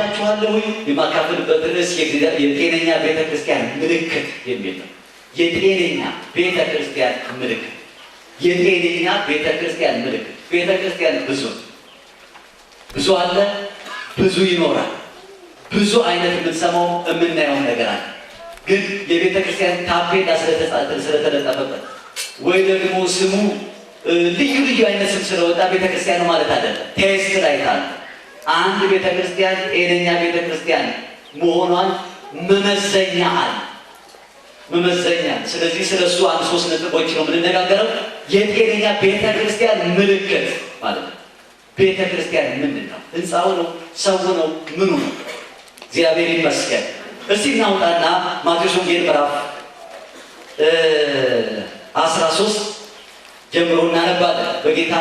እላችኋለሁ የማካፈልበት ርዕስ የጤነኛ ቤተክርስቲያን ምልክት የሚል ነው። የጤነኛ ቤተክርስቲያን ምልክት፣ የጤነኛ ቤተክርስቲያን ምልክት። ቤተክርስቲያን ብዙ አለ፣ ብዙ ይኖራል። ብዙ አይነት የምንሰማው የምናየው ነገር አለ። ግን የቤተክርስቲያን ታፔላ ስለተለጠፈበት ወይ ደግሞ ስሙ ልዩ አይነት ስም ስለወጣ ቤተክርስቲያን ማለት አይደለም። ቴስት ላይ ታለ አንድ ቤተክርስቲያን ጤነኛ ቤተክርስቲያን መሆኗን መመዘኛ አለ፣ መመዘኛ። ስለዚህ ስለሱ አንድ 3 ነጥቦች ነው የምንነጋገረው። የጤነኛ ቤተክርስቲያን ምልክት ማለት ነው። ቤተክርስቲያን ምንድን ነው? ህንፃው ነው? ሰው ነው? ምኑ ነው? እግዚአብሔር ይመስገን። እስቲ እናውጣና ማቴዎስ ወንጌል ምዕራፍ 13 ጀምሮ እናነባለን። በጌታ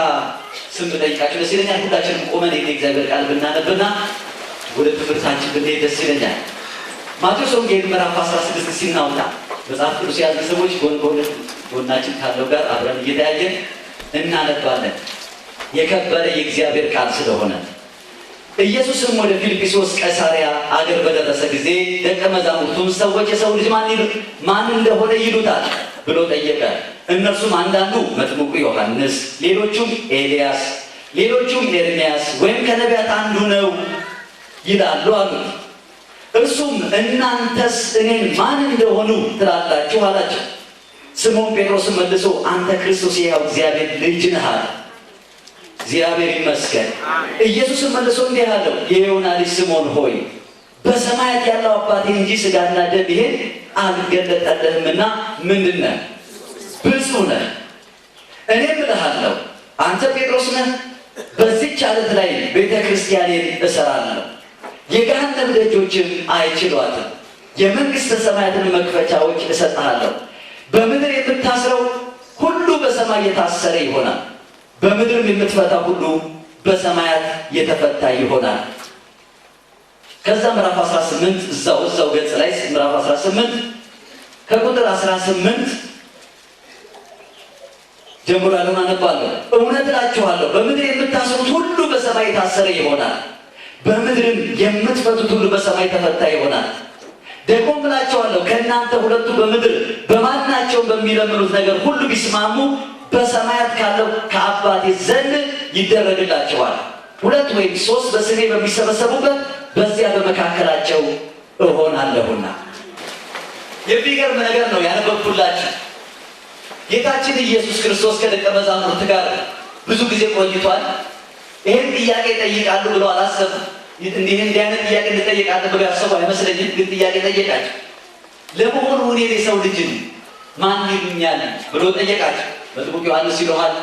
ስም ጠይቃችሁ ደስ ይለኛል። ሁላችንም ቆመን የእግዚአብሔር ቃል ብናነብና ወደ ትምህርታችን ብንሄድ ደስ ይለኛል። ማቴዎስ ወንጌል ምዕራፍ 16 ሲናውጣ መጽሐፍ ቅዱስ የያዙ ሰዎች ጎናችን ካለው ጋር አብረን እየተያየን እናነባለን። የከበረ የእግዚአብሔር ቃል ስለሆነ ኢየሱስም ወደ ፊልጵስዩስ ቄሳርያ አገር በደረሰ ጊዜ ደቀ መዛሙርቱን ሰዎች የሰው ልጅ ማን እንደሆነ ይሉታል ብሎ ጠየቀ። እነርሱም አንዳንዱ መጥምቁ ዮሐንስ፣ ሌሎቹም ኤልያስ፣ ሌሎቹም ኤርምያስ ወይም ከነቢያት አንዱ ነው ይላሉ አሉት። እርሱም እናንተስ እኔን ማን እንደሆኑ ትላላችሁ አላቸው። ስምዖን ጴጥሮስም መልሶ አንተ ክርስቶስ የሕያው እግዚአብሔር ልጅ ነህ አለ። እግዚአብሔር ይመስገን። ኢየሱስም መልሶ እንዲህ አለው፣ የዮና ልጅ ስምዖን ሆይ በሰማያት ያለው አባቴ እንጂ ሥጋና ደም ይሄን አልገለጠልህምና ምንድን ነህ? ብፁዕ ነህ። እኔም እልሃለሁ አንተ ጴጥሮስ ነህ፣ በዚህች ዓለት ላይ ቤተ ክርስቲያኔን እሠራለሁ፣ የገሃነም ደጆችም አይችሏትም። የመንግሥተ ሰማያትን መክፈቻዎች እሰጥሃለሁ። በምድር የምታስረው ሁሉ በሰማይ የታሰረ ይሆናል፣ በምድርም የምትፈታ ሁሉ በሰማያት የተፈታ ይሆናል። ከዛ ምዕራፍ 18 እዛው ገጽ ላይ ምዕራፍ 18 ከቁጥር 18 ጀምሮ ያለውን አነባለሁ። እውነት እላችኋለሁ በምድር የምታስሩት ሁሉ በሰማይ የታሰረ ይሆናል፣ በምድርም የምትፈቱት ሁሉ በሰማይ የተፈታ ይሆናል። ደግሞም እላችኋለሁ ከእናንተ ሁለቱ በምድር በማናቸውም በሚለምኑት ነገር ሁሉ ቢስማሙ በሰማያት ካለው ከአባቴ ዘንድ ይደረግላቸዋል። 2 ወይም 3 በስሜ በሚሰበሰቡበት በዚያ በመካከላቸው እሆናለሁና። የሚገርም ነገር ነው ያነበብኩላችሁ። ጌታችን ኢየሱስ ክርስቶስ ከደቀ መዛሙርት ጋር ብዙ ጊዜ ቆይቷል። ይህን ጥያቄ ይጠይቃሉ ብሎ አላሰቡም። እንዲህ አይነት ጥያቄ እንጠይቃለን ብሎ ያሰቡ አይመስለኝም። ግን ጥያቄ ጠየቃቸው። ለመሆኑ እኔ የሰው ልጅ ማን ይሉኛል ብሎ ጠየቃቸው። መጥምቁ ዮሐንስ ይለዋል፣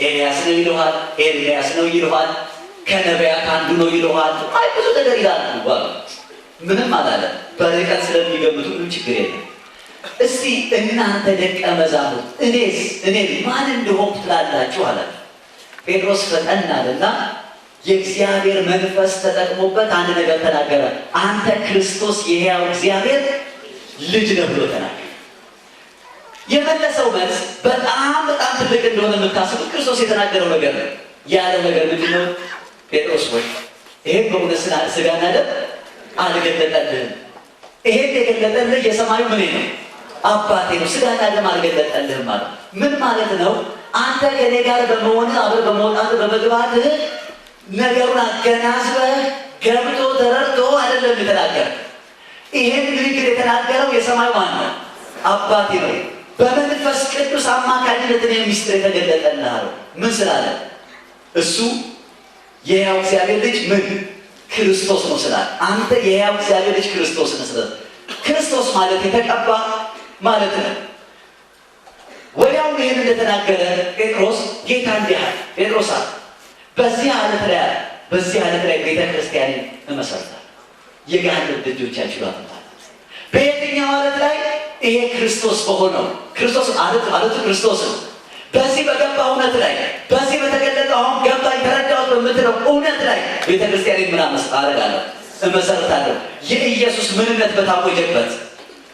ኤልያስ ነው ይለዋል፣ ኤርምያስ ነው ይለዋል፣ ከነቢያት አንዱ ነው ይለዋል። አይ ብዙ ነገር ይላሉ። ምንም አላለም። በርቀት ስለሚገምቱ ምንም ችግር የለም። እስቲ እናንተ ደቀ መዛሙርት እኔ ማን እንደሆንኩ ትላላችሁ አላቸው። ጴጥሮስ ፈጠን አለና የእግዚአብሔር መንፈስ ተጠቅሞበት አንድ ነገር ተናገረ። አንተ ክርስቶስ የሕያው እግዚአብሔር ልጅ ነህ ብሎ ተናገረ። የመለሰው መልስ በጣም ትልቅ እንደሆነ የምታስቡት ክርስቶስ የተናገረው ነገር ነው። ያለው ነገር ምንድን ነው? ጴጥሮስ ሆይ ይሄን በእውነት ሥጋና ደም አልገለጠልህም። ይሄን የገለጠልህ የሰማዩ ምን ነው? አባቴ ነው። ሥጋና ደም አልገለጠልህም ማለት ምን ማለት ነው? አንተ ከኔ ጋር በመሆንህ አብረህ በመውጣትህ በመግባትህ ነገሩን አገናዝበህ ገብቶ ተረድቶ አይደለም የተናገረ። ይሄን ንግግር የተናገረው የሰማዩ ማን ነው? አባቴ ነው። በመንፈስ ቅዱስ አማካኝነት ነው ምስጢር የተገለጠልህ አለው። ምን ስላለ? እሱ የሕያው እግዚአብሔር ልጅ ምን ክርስቶስ ነው ስላለ። አንተ የሕያው እግዚአብሔር ልጅ ክርስቶስ ነህ ስላለ። ክርስቶስ ማለት የተቀባ ማለት ነው። ወዲያው ይህን እንደተናገረ ጴጥሮስ ጌታ እንዲህ አለ፣ ጴጥሮስ አለ በዚህ ዓለት ላይ ቤተ ክርስቲያንን እመሰርታለሁ፣ የገሃነም ደጆች አይችሏትም። በየትኛው ዓለት ላይ? ይሄ ክርስቶስ በሆነው ክርስቶስ ዓለቱ ክርስቶስ ነው። በዚህ በገባ እውነት ላይ በዚህ በተገለጠው አሁን ገባኝ ተረዳሁት በምትለው እውነት ላይ ቤተ ክርስቲያንን ምን አደርጋለሁ? እመሰርታለሁ። የኢየሱስ ምንነት በታወጀበት፣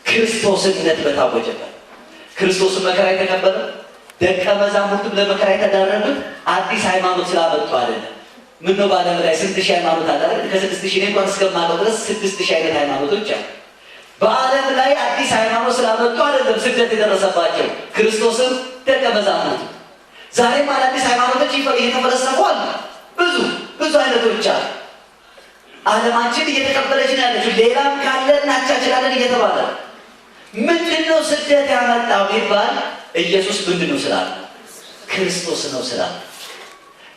ክርስቶስነት በታወጀበት። ክርስቶስን መከራ የተቀበለ ደቀ መዛሙርቱም ለመከራ የተዳረጉት አዲስ ሃይማኖት ስላመጡ አይደለም። ምን ነው በዓለም ላይ ስንት ሺህ ሃይማኖት አለ አይደል? ከ6000 እኔ እንኳን እስከማውቀው ድረስ 6000 አይነት ሃይማኖቶች አሉ። በዓለም ላይ አዲስ ሃይማኖት ስላመጡ አይደለም ስደት የደረሰባቸው ክርስቶስም ደቀ መዛሙርቱ። ዛሬም አዳዲስ ሃይማኖቶች እየተፈለሰፉ አሉ። ብዙ አይነቶች አሉ። ዓለማችን እየተቀበለች ነው ያለችው። ሌላም ካለ እናቻችላለን እየተባለ ምንድነው ስደት ያመጣው ቢባል ኢየሱስ ምንድነው ስላለ ክርስቶስ ነው ስላለ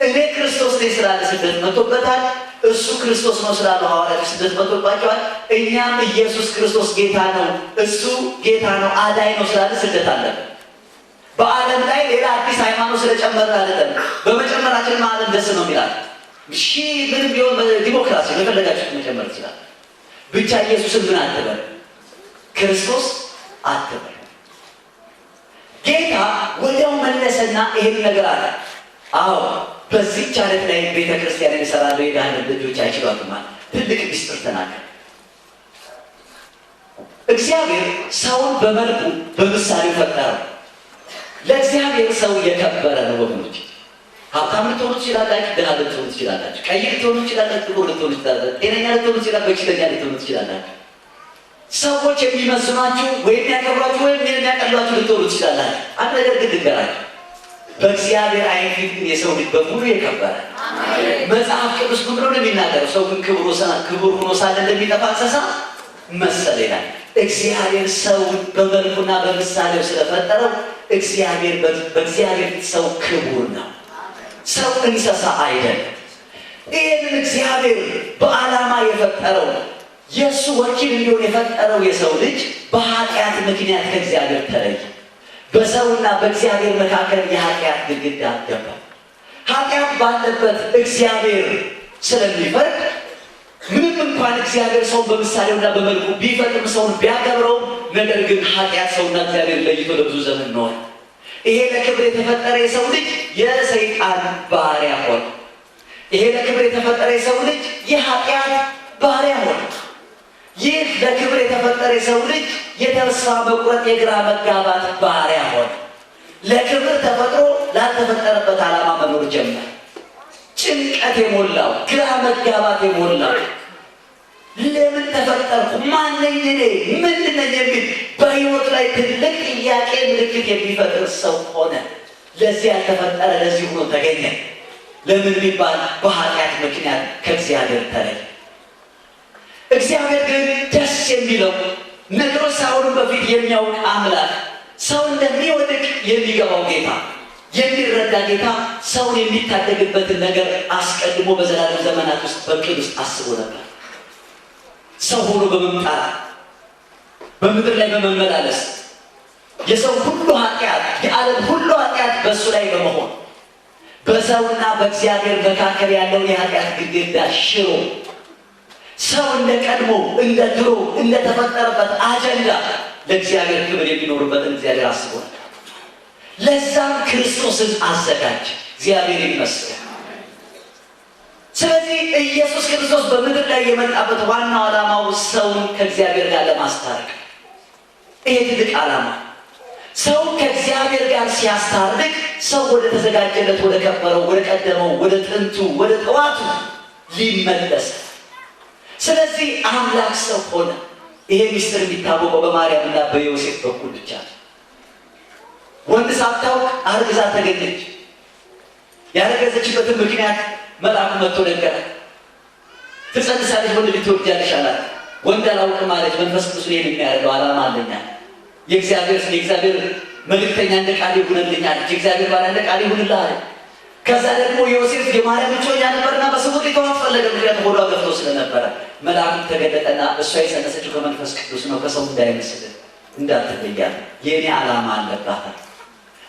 እኔ ክርስቶስ ነኝ ስላለ ስደት መጥቶበታል። እሱ ክርስቶስ ነው ስላለ ሐዋርያት ስደት መጥቶባቸዋል። እኛም ኢየሱስ ክርስቶስ ጌታ ነው፣ እሱ ጌታ ነው፣ አዳኝ ነው ስላለ ስደት አለብን። በዓለም ላይ ሌላ አዲስ ሃይማኖት ስለጨመረ አይደለም። በመጨመራችን ዓለም ደስ ነው የሚላል። እሺ ምንም ቢሆን ዲሞክራሲ ለፈለጋችሁ መጨመር ይችላል። ብቻ ኢየሱስን ምን አትበል፣ ክርስቶስ አትበል። ጌታ ወዲያው መለሰና ይሄን ነገር አለ። አዎ በዚህ ቻለት ላይ ቤተክርስቲያን እንሰራለው የዳን ልጆች አይችሏትም ማለት ትልቅ ሚስጥር ተናገረ። እግዚአብሔር ሰውን በመልኩ በምሳሌው ፈጠረው። ለእግዚአብሔር ሰው የከበረ ነው ወገኖች። ሀብታም ልትሆኑ ትችላላችሁ፣ ድሃ ልትሆኑ ትችላላችሁ፣ ቀይ ልትሆኑ ትችላላችሁ፣ ጥቁር ልትሆኑ ትችላላችሁ፣ ጤነኛ ልትሆኑ ትችላላችሁ፣ በሽተኛ ልትሆኑ ትችላላችሁ። ሰዎች የሚመስሏችሁ ወይም ያከብሯችሁ ወይም የሚያቀሏችሁ ልትሆኑ ትችላላችሁ። አንድ ነገር ግን ልንገራችሁ፣ በእግዚአብሔር ዓይን ፊት ግን የሰው ልጅ በሙሉ የከበረ። መጽሐፍ ቅዱስ ምን ብሎ ነው የሚናገረው? ሰው ግን ክቡር ሆኖ ሳለ እንደሚጠፋ እንስሳ መሰለ ይላል። እግዚአብሔር ሰውን በመልኩና በምሳሌው ስለፈጠረው በእግዚአብሔር ፊት ሰው ክቡር ነው። ሰው እንስሳ አይደለም። ይህንን እግዚአብሔር በዓላማ የፈጠረው የእሱ ወኪል እንዲሆን የፈጠረው የሰው ልጅ በኃጢአት ምክንያት ከእግዚአብሔር ተለየ። በሰውና በእግዚአብሔር መካከል የኃጢአት ግድግዳ ገባ። ኃጢአት ባለበት እግዚአብሔር ስለሚፈርድ ምንም እንኳን እግዚአብሔር ሰውን በምሳሌውና በመልኩ ቢፈጥርም ሰውን ቢያከብረውም፣ ነገር ግን ኃጢአት ሰውና እግዚአብሔር ለይቶ ለብዙ ዘመን ኖረ። ይሄ ለክብር የተፈጠረ የሰው ልጅ የሰይጣን ባሪያ ሆነ። ይሄ ለክብር የተፈጠረ የሰው ልጅ የኃጢአት ባሪያ ሆነ። ይህ ለክብር የተፈጠረ የሰው ልጅ የተስፋ መቁረጥ የግራ መጋባት ባሪያ ሆነ። ለክብር ተፈጥሮ ላልተፈጠረበት ዓላማ መኖር ጀመረ። ጭንቀት የሞላው ግራ መጋባት የሞላው ለምን ተፈጠርኩ፣ ማነኝ እኔ፣ ምንድን ነኝ የሚል በሕይወት ላይ ትልቅ ጥያቄ ምልክት የሚፈጥር ሰው ሆነ። ለዚህ ያልተፈጠረ ለዚህ ሆኖ ተገኘ። ለምን ቢባል በኃጢአት ምክንያት ከእግዚአብሔር ተለየ። እግዚአብሔር ግን ደስ የሚለው ነገሮች ሳይሆኑ በፊት የሚያውቅ አምላክ፣ ሰው እንደሚወድቅ የሚገባው ጌታ፣ የሚረዳ ጌታ ሰውን የሚታደግበትን ነገር አስቀድሞ በዘላለም ዘመናት ውስጥ በቅድ ውስጥ አስቦ ነበር። ሰው ሆኖ በመምጣት በምድር ላይ በመመላለስ የሰው ሁሉ ኃጢአት የዓለም ሁሉ ኃጢአት በእሱ ላይ በመሆን በሰውና በእግዚአብሔር መካከል ያለውን የኃጢአት ግድግዳ ሽሮ ሰው እንደ ቀድሞ እንደ ድሮ እንደተፈጠረበት አጀንዳ ለእግዚአብሔር ክብር የሚኖርበትን እግዚአብሔር አስቧል። ለዛም ክርስቶስን አዘጋጅ። እግዚአብሔር ይመስገን። ስለዚህ ኢየሱስ ክርስቶስ በምድር ላይ የመጣበት ዋናው ዓላማው ሰውን ከእግዚአብሔር ጋር ለማስታረቅ። ይሄ ትልቅ ዓላማ። ሰው ከእግዚአብሔር ጋር ሲያስታርቅ ሰው ወደ ተዘጋጀለት ወደ ከበረው ወደ ቀደመው ወደ ጥንቱ ወደ ጠዋቱ ሊመለስ። ስለዚህ አምላክ ሰው ሆነ። ይሄ ሚስጥር የሚታወቀው በማርያምና በዮሴፍ በኩል ብቻ ነው። ወንድ ሳታውቅ አርግዛ ተገኘች። ያረገዘችበትን ምክንያት መልአኩ መጥቶ ነገራት። ትጸንሳለች፣ ወንድ ልጅ ትወልጃለሽ አላት። ወንድ አላውቅም አለች። መንፈስ ቅዱስ ይሄን የሚያደርገው ዓላማ አለኛ። የእግዚአብሔር መልእክተኛ እንደ ቃል ይሁንልኝ አለች። የእግዚአብሔር ባሪያ እንደ ቃል ይሁንልህ አለ። ከዛ ደግሞ ዮሴፍ የማርያም እጮኛ ነበርና በስውር ሊተዋት ፈለገ። ምክንያቱም ሆዷ ገፍቶ ስለነበረ መልአኩ ተገለጠና እሷ የጸነሰችው ከመንፈስ ቅዱስ ነው፣ ከሰው እንዳይመስልህ እንዳትለያት፣ የእኔ ዓላማ አለባት።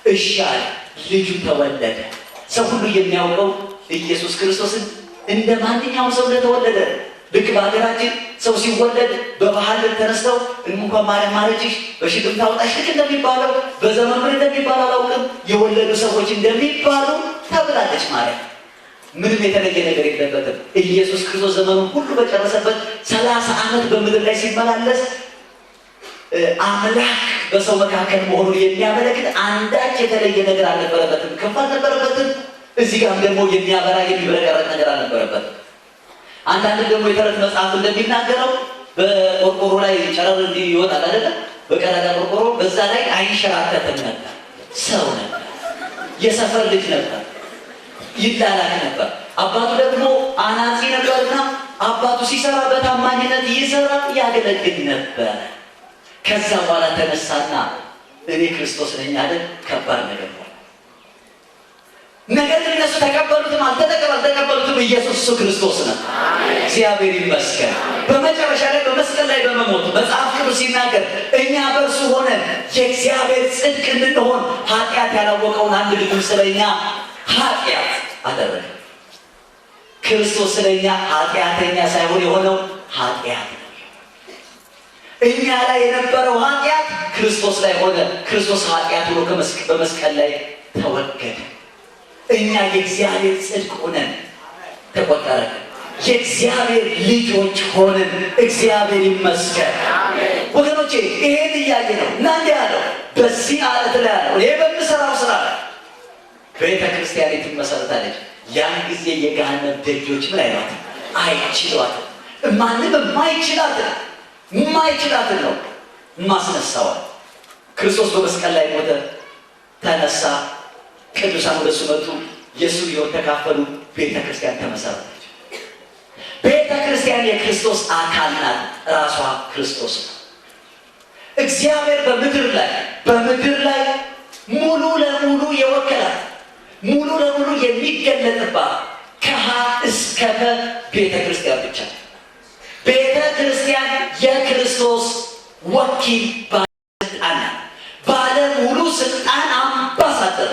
እሺ አለ። ልጁ ተወለደ። ሰው ሁሉ የሚያውቀው ኢየሱስ ክርስቶስን እንደ ማንኛውም ሰው እንደተወለደ። ልክ በሀገራችን ሰው ሲወለድ በባህል ተነስተው እንኳን ማርያም ማረችሽ በሽቅም ታውጣሽ ልክ እንደሚባለው በዘመኑ ምን እንደሚባለው አላውቅም፣ የወለዱ ሰዎች እንደሚባሉ ተብላለች ማርያም። ምንም የተለየ ነገር የለበትም። ኢየሱስ ክርስቶስ ዘመኑን ሁሉ በጨረሰበት 30 ዓመት በምድር ላይ ሲመላለስ አምላክ በሰው መካከል መሆኑን የሚያመለክት አንዳች የተለየ ነገር አልነበረበትም። ክፍ አልነበረበትም፣ እዚህ ጋር ደግሞ የሚያበራ የሚበረቀረቅ ነገር አልነበረበትም። አንዳንድ ደግሞ የተረት መጽሐፍ እንደሚናገረው በቆርቆሮ ላይ ጨረር እንዲህ ይወጣል አይደለ? በቀዳዳ ቆርቆሮ በዛ ላይ አይንሸራተትም ነበር። ሰው ነበር፣ የሰፈር ልጅ ነበር፣ ይላላክ ነበር። አባቱ ደግሞ አናጺ ነበርና አባቱ ሲሰራ በታማኝነት ይሰራ ያገለግል ነበር። ከዛ በኋላ ተነሳና እኔ ክርስቶስ ነኝ አለ። ከባድ ነገር ነው። ነገር ግን እነሱ ተቀበሉትም አልተቀበሉትም ኢየሱስ እሱ ክርስቶስ ነው። እግዚአብሔር ይመስገን። በመጨረሻ ላይ በመስቀል ላይ በመሞቱ መጽሐፍ ቅዱስ ሲናገር እኛ በእርሱ ሆነን የእግዚአብሔር ጽድቅ እንድንሆን ኃጢአት ያላወቀውን አንድ ልጁን ስለኛ ኃጢአት አደረገ። ክርስቶስ ስለኛ ኃጢአተኛ ሳይሆን የሆነው ኃጢአት ነው። እኛ ላይ የነበረው ኃጢአት ክርስቶስ ላይ ሆነ። ክርስቶስ ኃጢአት ሆኖ በመስቀል ላይ ተወገደ። እኛ የእግዚአብሔር ጽድቅ ሆነን ተቆጠረ። የእግዚአብሔር ልጆች ሆነን እግዚአብሔር ይመስገን። ወገኖቼ ይሄን እያየ ነው እና እንዲህ ያለው በዚህ ዓለት ላይ ያለው ይሄ በምሰራው ስራ ቤተ ክርስቲያን ትመሰረታለች። ያን ጊዜ የገሃነም ደጆች ምን አይሏትም? አይችሏትም። ማንም የማይችላትን ነው ማስነሳዋል። ክርስቶስ በመስቀል ላይ ሞተ፣ ተነሳ። ቅዱሳን ወደሱ መጡ፣ የእሱ ሕይወት ተካፈሉ። ቤተ ክርስቲያን ተመሰረተች። ቤተ ክርስቲያን የክርስቶስ አካል ናት። ራሷ ክርስቶስ ነው። እግዚአብሔር በምድር ላይ ሙሉ ለሙሉ የወከላት ሙሉ ለሙሉ የሚገለጥባት ከሀ እስከ ፐ ቤተ ክርስቲያን ብቻ። ቤተ ክርስቲያን የክርስቶስ ወኪል ባለስልጣን፣ ባለ ሙሉ ስልጣን አምባሳደር።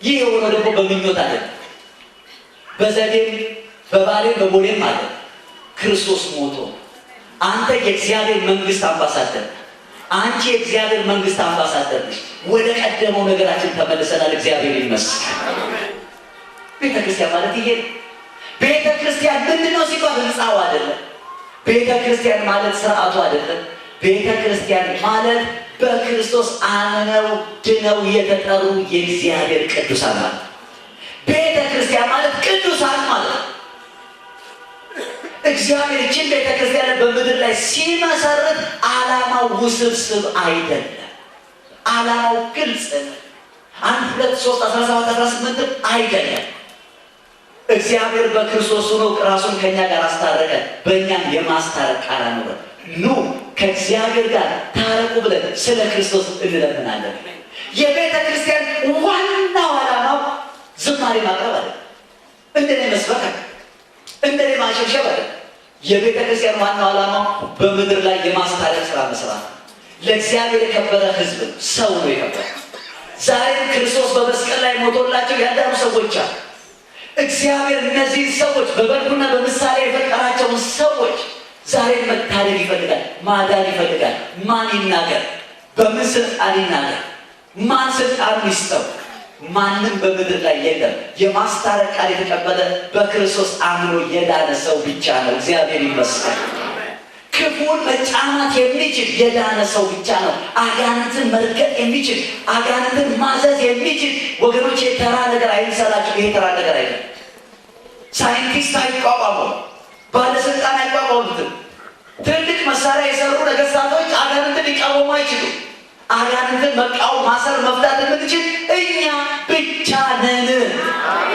ይህ የሆነው ደግሞ በምኞት አለ፣ በዘዴም በባሌም በቦሌም አለ። ክርስቶስ ሞቶ አንተ የእግዚአብሔር መንግስት አምባሳደር፣ አንቺ የእግዚአብሔር መንግስት አምባሳደር ነሽ። ወደ ቀደመው ነገራችን ተመልሰናል። እግዚአብሔር ይመስገን። ቤተ ክርስቲያን ማለት ይሄ። ቤተ ክርስቲያን ምንድን ነው ሲባል ህንፃው አይደለም። ቤተ ክርስቲያን ማለት ስርዓቱ አይደለም። ቤተ ክርስቲያን ማለት በክርስቶስ አምነው ድነው የተጠሩ የእግዚአብሔር ቅዱሳን ማለት። ቤተ ክርስቲያን ማለት ቅዱሳን ማለት። እግዚአብሔር ይህችን ቤተ ክርስቲያን በምድር ላይ ሲመሰርት ዓላማው ውስብስብ አይደለም። ዓላማው ግልጽ ነው። 1 2 3 17 18 አይደለም። እግዚአብሔር በክርስቶስ ሆኖ ራሱን ከኛ ጋር አስታረቀ። በእኛም የማስታረቅ ቃል አኖረ። ኑ ከእግዚአብሔር ጋር ታረቁ ብለን ስለ ክርስቶስ እንለምናለን። የቤተ ክርስቲያን ዋናው ዓላማው ዝማሬ ማቅረብ አለ፣ እንደኔ መስበክ አለ፣ እንደኔ ማሸብሸብ አለ። የቤተ ክርስቲያን ዋናው ዓላማው በምድር ላይ የማስታረቅ ስራ መስራት። ለእግዚአብሔር የከበረ ሕዝብ ሰው ነው የከበረ። ዛሬም ክርስቶስ በመስቀል ላይ ሞቶላቸው ያዳኑ ሰዎች አሉ። እግዚአብሔር እነዚህ ሰዎች በመልኩና በምሳሌ የፈጠራቸውን ሰዎች ዛሬ መታደግ ይፈልጋል፣ ማዳን ይፈልጋል። ማን ይናገር? በምን ስልጣን ይናገር? ማን ስልጣን ይስጠው? ማንም በምድር ላይ የለም። የማስታረቅ ቃል የተቀበለ በክርስቶስ አምኖ የዳነ ሰው ብቻ ነው። እግዚአብሔር ይመስገን። ክፉን መጫማት የሚችል የዳነ ሰው ብቻ ነው። አጋንንትን መርገጥ የሚችል አጋንንትን ማዘዝ የሚችል ወገኖች፣ የተራ ነገር አይምሰላችሁ። ይሄ ተራ ነገር አይደለም። ሳይንቲስት አይቋቋመው፣ ባለስልጣን አይቋቋሙትም። ትልቅ መሳሪያ የሰሩ ነገስታቶች አጋንንትን ሊቃወሙ አይችሉም። አጋንንትን መቃወም፣ ማሰር፣ መፍታት የምንችል እኛ ብቻ ነን።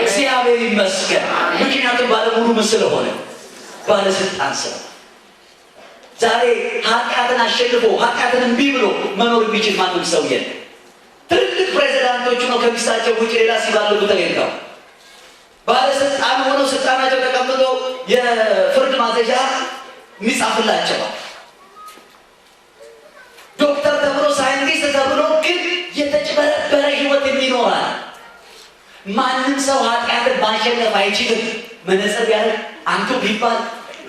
እግዚአብሔር ይመስገን። ምክንያቱም ባለሙሉ ምን ስለሆነ? ባለስልጣን ስለሆነ። ዛሬ ኃጢአትን አሸንፎ ኃጢአትን እምቢ ብሎ መኖር የሚችል ማንም ሰው የለም። ትልቅ ፕሬዚዳንቶቹ ነው ከሚስታቸው ውጭ ሌላ ሲባልጉ ተገኝተው ባለስልጣን ሆነው ስልጣናቸው ተቀምጦ የፍርድ ማዘዣ የሚጻፍላቸዋል። ዶክተር ተብሎ ሳይንቲስት ተብሎ ግን የተጭበረበረ ህይወት የሚኖራል። ማንም ሰው ኃጢአትን ማሸነፍ አይችልም። መነጽር ያደርግ አንቱ ቢባል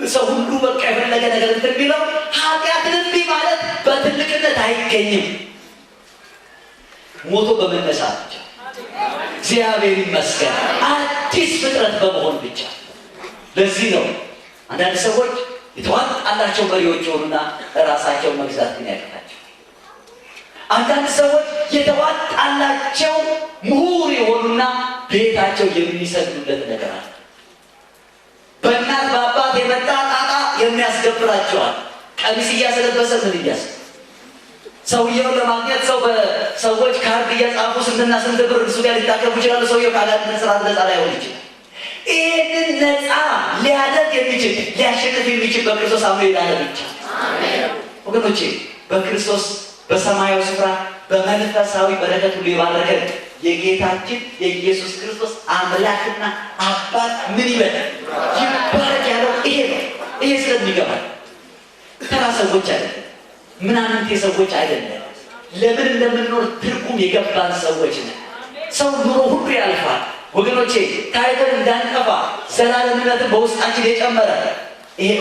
ሰው ሁሉ በቃ የፈለገ ነገር እንትን ቢለው ኃጢአትን እምቢ ማለት በትልቅነት አይገኝም። ሞቶ በመነሳት ብቻ፣ እግዚአብሔር ይመስገን፣ አዲስ ፍጥረት በመሆን ብቻ። ለዚህ ነው አንዳንድ ሰዎች የተዋጣላቸው መሪዎች ሆኑና ራሳቸውን መግዛት ግን ያቀታቸው። አንዳንድ ሰዎች የተዋጣላቸው ምሁር የሆኑና ቤታቸው የሚሰግዱለት ነገር አለ። በእናት በአባት የመጣ ጣጣ የሚያስገብራቸዋል። ቀሚስ እያስለበሰ ምን እያስ ሰውየውን ለማግኘት ሰዎች ካርድ እያጻፉ ስንትና ስንት ብር እሱ ጋር ሊታከሙ ይችላሉ። ሰውየው ካላንተ ስርዓት ነፃ ላይሆን ይችላል። ይህንን ነፃ ሊያደርግ የሚችል ሊያሸንፍ የሚችል በክርስቶስ አምኖ የዳነ ብቻ። ወገኖቼ በክርስቶስ በሰማያዊ ስፍራ በመንፈሳዊ በረከት ሁሉ የባረከን የጌታችን የኢየሱስ ክርስቶስ አምላክና አባት ምን ይበል ይባረክ ያለው ይሄ ነው። ይሄ ስለሚገባል ተራ ሰዎች አይደለም፣ ምናምንቴ ሰዎች አይደለም። ለምን እንደምንኖር ትርጉም የገባን ሰዎች ነን። ሰው ኑሮ ሁሉ ያልፋል ወገኖቼ። ታይተን እንዳንጠፋ ዘላለምነትን በውስጣችን የጨመረ ይሄ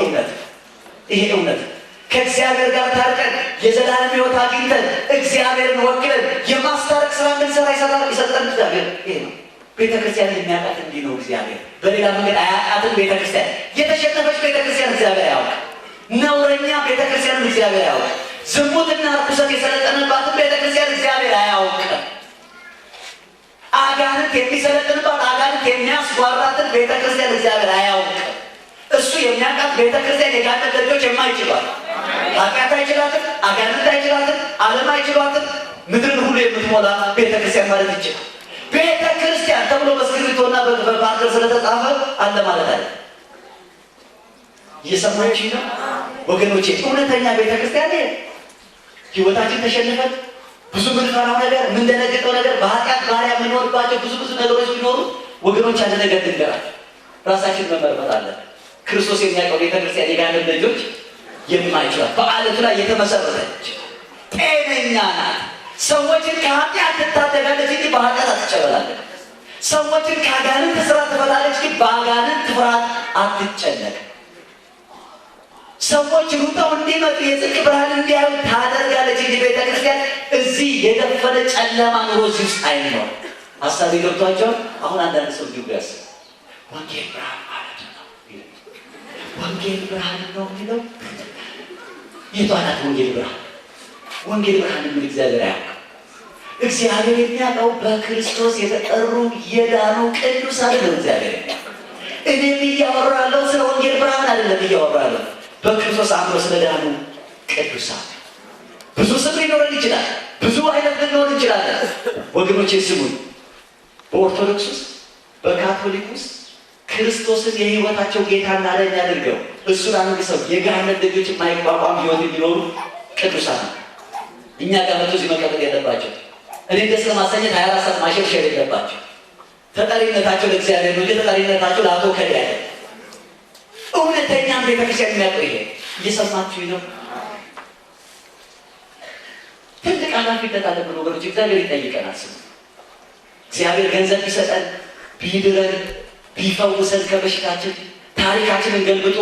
እውነት ከእግዚአብሔር ጋር ታርቀን የዘላለም ሕይወት አግኝተን እግዚአብሔርን ወክለን የማስታረቅ ስራ እንድንሰራ ይሰጠን እግዚአብሔር። ይሄ ነው ቤተክርስቲያን የሚያውቃት እንዲህ ነው እግዚአብሔር። በሌላ መንገድ አያውቃትም ቤተክርስቲያን። የተሸነፈች ቤተክርስቲያን እግዚአብሔር ያውቅ። ነውረኛ ቤተክርስቲያን እግዚአብሔር ያውቅ። ዝሙትና ርኩሰት የሰለጠነባትን ቤተክርስቲያን እግዚአብሔር አያውቅ። አጋንንት የሚሰለጥንባት አጋንንት የሚያስጓራትን ቤተክርስቲያን እግዚአብሔር አያውቅ። እሱ የሚያውቃት ቤተክርስቲያን የጋነት ልጆች የማይችሏት ኃጢአት አይችላትም፣ አጋንንት አይችላትም፣ ዓለም አይችሏትም። ምድርን ሁሉ የምትሞላ ቤተክርስቲያን ማለት ይችላል። ቤተክርስቲያን ተብሎ በእስክሪብቶና በፓርከር ስለተጻፈ አለ ማለት አለ። እየሰማችሁ ነው ወገኖቼ? እውነተኛ ቤተክርስቲያን ህይወታችን ተሸንፈን ብዙ ምንፈራው ነገር ምንደነግጠው ነገር በኃጢአት ባሪያ የምንሆንባቸው ብዙ ነገሮች ቢኖሩ ወገኖች አንድ ነገር ልንገራችሁ፣ ራሳችን መመርመር አለን። ክርስቶስ የሚያውቀው ቤተክርስቲያን የጋነት ልጆች የማይችሏት በአለቱ ላይ የተመሰረተች ጤነኛ ናት። ሰዎችን ከኃጢአት ትታደጋለች እንጂ በኃጢአት አትጨበላለች። ሰዎችን ከአጋንንት ስራ ትፈታለች እንጂ በአጋንንት ፍርሃት አትጨነቅ። ሰዎች ሩጠው እንዲመጡ የጽድቅ ብርሃን እንዲያዩ ታደርጋለች እንጂ ቤተክርስቲያን እዚህ የደፈነ ጨለማ ኑሮ እዚህ ውስጥ አይኖር። ሀሳብ ገብቷቸዋል? አሁን አንዳንድ ሰው እንዲሁ ያስብ ወንጌል ብርሃን ማለት ነው። ወንጌል ብርሃን ነው የሚለው የቷናት ወንጌል ብርሃን? ወንጌል ብርሃን የሚል እግዚአብሔር አያውቅም። እግዚአብሔር የሚያውቀው በክርስቶስ የተጠሩ የዳኑ ቅዱሳን ነው። እግዚአብሔር እኔም እያወራለሁ ስለ ወንጌል ብርሃን አይደለም እያወራለሁ በክርስቶስ አምሮ ስለዳኑ ቅዱሳን። ብዙ ስም ሊኖረን ይችላል፣ ብዙ አይነት ልንሆን እንችላለን። ወገኖቼ ስሙን፣ በኦርቶዶክስ ውስጥ በካቶሊክ ውስጥ ክርስቶስን የህይወታቸው ጌታና አዳኝ አድርገው እሱን አንግሰው የገሃነም ልጆች የማይቋቋም ህይወት የሚኖሩ ቅዱሳን ነው። እኛ ጋር መጥቶ እዚህ መቀመጥ የለባቸው። እኔ ደስ ለማሰኘት 24 ሰዓት ማሸብሸብ የለባቸው። ተጠሪነታቸው ለእግዚአብሔር ነው፣ ተጠሪነታቸው ለአቶ ከዲ አይደለም። እውነተኛም ቤተክርስቲያን የሚያውቀው ይሄ። እየሰማችሁ ነው? ትልቅ ኃላፊነት አለብን ወገኖች። እግዚአብሔር ይጠይቀናል። ስሙ፣ እግዚአብሔር ገንዘብ ቢሰጠን ቢድረን ቢፈውሰን ከበሽታችን ታሪካችንን ገልብጦ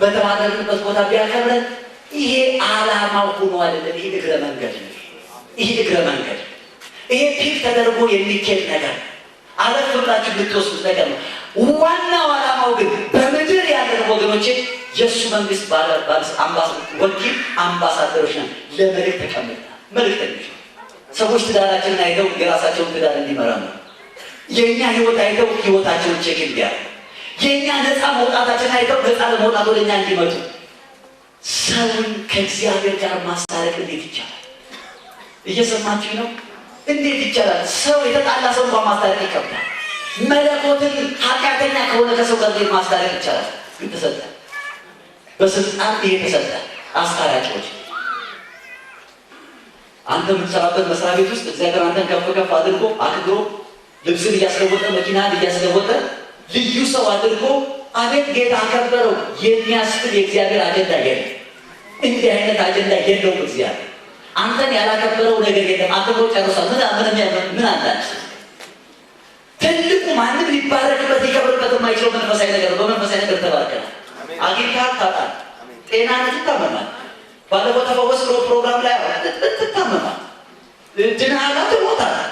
በተማረንበት ቦታ ቢያከብረን ይሄ ዓላማው ሆኖ አይደለም። ይሄ እግረ መንገድ ነው። ይሄ ፒክ ተደርጎ የሚኬድ ነገር አለፍ ብላችሁ ልትወስዱት ነገር ነው። ዋናው ዓላማው ግን በምድር ያለን ወገኖቼ የእሱ መንግስት ወኪል አምባሳደሮች ነን። ለመልእክት ተቀምጠናል። መልእክተኞች ሰዎች ትዳራችንን አይተው የራሳቸውን ትዳር እንዲመራ ነው። የእኛ ህይወት አይተው ህይወታቸውን ቼክ እንዲያደርጉ፣ የእኛ ነፃ መውጣታችን አይተው ነፃ ለመውጣት ወደ እኛ እንዲመጡ። ሰውን ከእግዚአብሔር ጋር ማስታረቅ እንዴት ይቻላል? እየሰማችሁ ነው? እንዴት ይቻላል? ሰው የተጣላ ሰው እንኳን ማስታረቅ ይከብዳል። መለኮትን ኃጢአተኛ ከሆነ ከሰው ጋር ማስታረቅ ይቻላል። ግን ተሰጠ፣ በስልጣን ይሄ ተሰጠ። አስታራቂዎች አንተ የምትሰራበት መስሪያ ቤት ውስጥ እግዚአብሔር አንተን ከፍ ከፍ አድርጎ አክብሮ ልብስን እያስለወጠ መኪናን እያስለወጠ ልዩ ሰው አድርጎ አቤት ጌታ አከበረው የሚያስብል የእግዚአብሔር አጀንዳ የለም። እንዲህ አይነት አጀንዳ የለውም እግዚአብሔር። አንተን ያላከበረው ነገር የለም። አክብሮ ጨርሷል። ምን አላል? ትልቁ ማንም ሊባረክበት ሊከብርበት የማይችለው መንፈሳዊ ነገር ነው። በመንፈሳዊ ነገር ተባርከናል። አግኝተሃል፣ ታጣል፣ ጤናነት ይታመማል። ባለፈው ተፈወስ ብሎ ፕሮግራም ላይ ትታመማል፣ ድነሃል፣ ትሞታለህ።